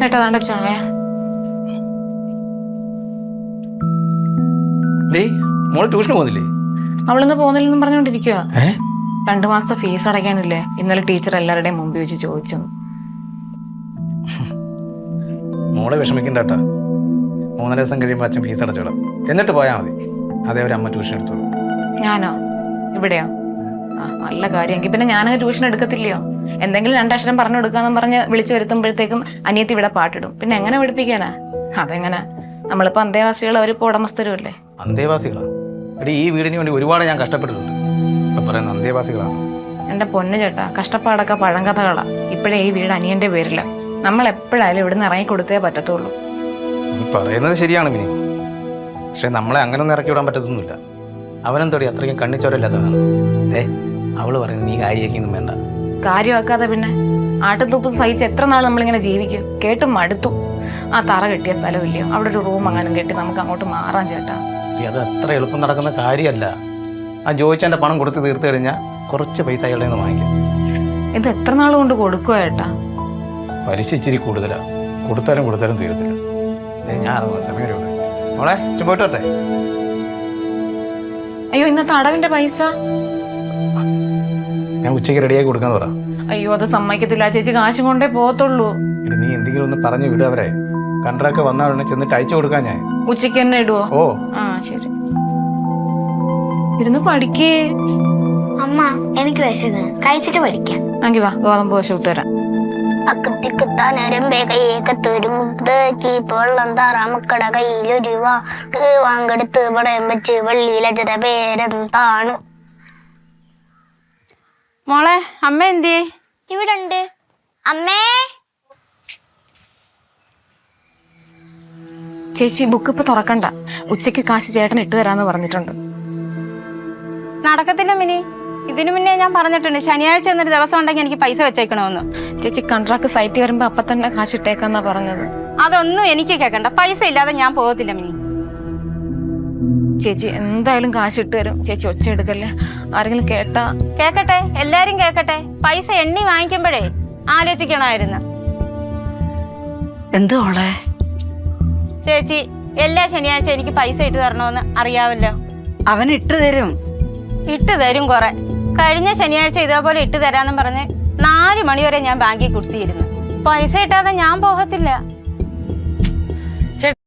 ചേട്ടാ അതാണ്ട് ചായ. മോള് ട്യൂഷന് പോകുന്നില്ലേ? അവളിന്ന് പോകുന്നില്ലെന്നും പറഞ്ഞോണ്ടിരിക്കുക. 2 മാസത്തെ ഫീസ് അടയ്ക്കാനില്ലേ? ഇന്നലെ ടീച്ചർ എല്ലാവരുടെയും മുമ്പിൽ വെച്ച് ചോദിച്ചു. മോളെ വിഷമിക്കണ്ടാ. 3 ദിവസം കഴിയുമ്പോൾ അച്ഛൻ ഫീസ് അടച്ചോളാം. എന്നിട്ട് പോയാൽ മതി. അതേ ഒരു അമ്മ ട്യൂഷൻ എടുത്തോളൂ. ഞാനോ? ഇവിടെയോ? ആ നല്ല കാര്യമെങ്കിൽ പിന്നെ ഞാനത് ട്യൂഷൻ എടുക്കത്തില്ലയോ? എന്തെങ്കിലും 2 അക്ഷരം പറഞ്ഞു കൊടുക്കാന്നും പറഞ്ഞ് വിളിച്ചു വരുത്തുമ്പോഴത്തേക്കും അനിയത്തി ഇവിടെ പാട്ടിടും. പിന്നെ എങ്ങനെ പഠിപ്പിക്കാനാ? അതെങ്ങനെ? നമ്മളിപ്പോൾ അന്തേവാസികൾ അവരിപ്പോൾ ഉടമസ്ഥരും അല്ലേ. അന്തേവാസികളാ? എടി, ഈ വീടിന് വേണ്ടി ഒരുപാട് ഞാൻ കഷ്ടപ്പെട്ടിട്ടുണ്ട്. ഇപ്പം പറയുന്ന അന്തേവാസികളാണ്. എൻ്റെ പൊന്നു ചേട്ടാ, കഷ്ടപ്പാടൊക്കെ പഴങ്കഥകളാ. ഇപ്പോഴേ ഈ വീട് അനിയൻ്റെ പേരില്ല. നമ്മൾ എപ്പോഴായാലും ഇവിടുന്ന് ഇറങ്ങി കൊടുത്തേ പറ്റത്തുള്ളൂ. നീ പറയുന്നത് ശരിയാണ് മിനി. പക്ഷെ നമ്മളെ അങ്ങനൊന്നും ഇറക്കി വിടാൻ പറ്റത്തൊന്നുമില്ല. അവനെന്തോടി അത്രയ്ക്കും കണ്ണിച്ചോരല്ലാത്തതാണ്. അവള് പറയുന്നത് നീ കാര്യമാക്കിയൊന്നും വേണ്ട. കാര്യമാക്കാതെ പിന്നെ ആട്ടുതൂപ്പ് സഹിച്ച് എത്ര നാൾ നമ്മളിങ്ങനെ ജീവിക്കും? കേട്ട് മടുത്തു. ആ തറ കെട്ടിയ സ്ഥലമില്ലയോ? അവിടെ ഒരു റൂം അങ്ങനെ കെട്ടി നമുക്ക് അങ്ങോട്ട് മാറാം ചേട്ടാ. അത് അത്ര എളുപ്പം നടക്കുന്ന കാര്യമല്ല. ആ ജോയിച്ചെൻ്റെ പണം കൊടുത്ത് തീർത്ത് കഴിഞ്ഞാൽ കുറച്ച് പൈസ അയാളുടെ നിന്ന് വാങ്ങിക്കും. ഇത് എത്ര നാൾ കൊണ്ട് കൊടുക്കുക ചേട്ടാ? പലിശ ഇച്ചിരി കൂടുതലാണ്. കൊടുത്താലും തീരത്തില്ല. ഞാൻ സമയം മോളെ പോയിട്ട് വരട്ടെ. അയ്യോ, ഇന്നത്തെ അടവിന്റെ പൈസ ഞാൻ ഉച്ചയ്ക്ക് റെഡിയാക്കി കൊടുക്കാന്ന് പറ. അയ്യോ, അത് സമ്മതിക്കത്തില്ല ചേച്ചി. കാശും കൊണ്ടേ പോകത്തുള്ളൂ. നീ എന്തെങ്കിലും ഒന്ന് പറഞ്ഞു വിടും അവരെ. കണ്ടറൊക്കെ വന്നാൽ ചെന്നിട്ട് അയച്ചു കൊടുക്കാൻ ഞാൻ. ഉച്ചയ്ക്ക് തന്നെ ഇടുവോ? ഓ ആ ശരി. ഇരുന്ന് പഠിക്കേ. അമ്മ എനിക്ക് വിശക്കുന്നു, കഴിച്ചിട്ട് പഠിക്കാം. എങ്കിൽ വാ, ഗോതമ്പ് ദോശ ഇട്ട് തരാം. അക്കത്തിക്കുത്താനരമ്പേ കയ്യേക്കത്തൊരുമുത്ത് ചീപ്പോളം താറാമക്കട കയ്യിലൊരു വാക്ക് വാങ്കെടുത്ത് പടയം വെച്ച് വള്ളിയിലറ്റ പേരെന്താണ്. മോളെ, അമ്മ എന്തിയേ? ഇവിടെ ഉണ്ട് അമ്മേ. ചേച്ചി ബുക്ക് ഇപ്പൊ തുറക്കണ്ട. ഉച്ചയ്ക്ക് കാശ് ചേട്ടൻ ഇട്ട് തരാന്ന് പറഞ്ഞിട്ടുണ്ട്. നടക്കത്തില്ല മിനി. ഇതിനു മുന്നേ ഞാൻ പറഞ്ഞിട്ടുണ്ട് ശനിയാഴ്ച എന്നൊരു ദിവസം ഉണ്ടെങ്കിൽ എനിക്ക് പൈസ വെച്ചേക്കണമെന്ന്. ചേച്ചി കൺട്രാക്ട് സൈറ്റ് വരുമ്പോ അപ്പൊ തന്നെ കാശ് ഇട്ടേക്കാന്നാ പറഞ്ഞത്. അതൊന്നും എനിക്ക് കേൾക്കണ്ട. പൈസ ഇല്ലാതെ ഞാൻ പോകത്തില്ല മിനി. ചേച്ചി എന്തായാലും കാശ് ഇട്ട് തരും. ചേച്ചി ഒച്ച എടുക്കല്ലേ. ആരെങ്കിലും കേട്ടാ? കേക്കട്ടെ, എല്ലാരും കേക്കട്ടെ. പൈസ എണ്ണി വാങ്ങിക്കുമ്പോഴേ ആലോചിക്കണമായിരുന്നു. എന്തോളെ ചേച്ചി, എല്ലാ ശനിയാഴ്ച എനിക്ക് പൈസ ഇട്ട് തരണമെന്ന് അറിയാവല്ലോ. അവൻ ഇട്ട് തരും. ഇട്ട് തരും കുറെ. കഴിഞ്ഞ ശനിയാഴ്ച ഇതേപോലെ ഇട്ട് തരാന്നും പറഞ്ഞ് 4 മണി വരെ ഞാൻ ബാങ്കിൽ കുത്തിയിരുന്നു. പൈസ ഇട്ടാതെ ഞാൻ പോകത്തില്ല.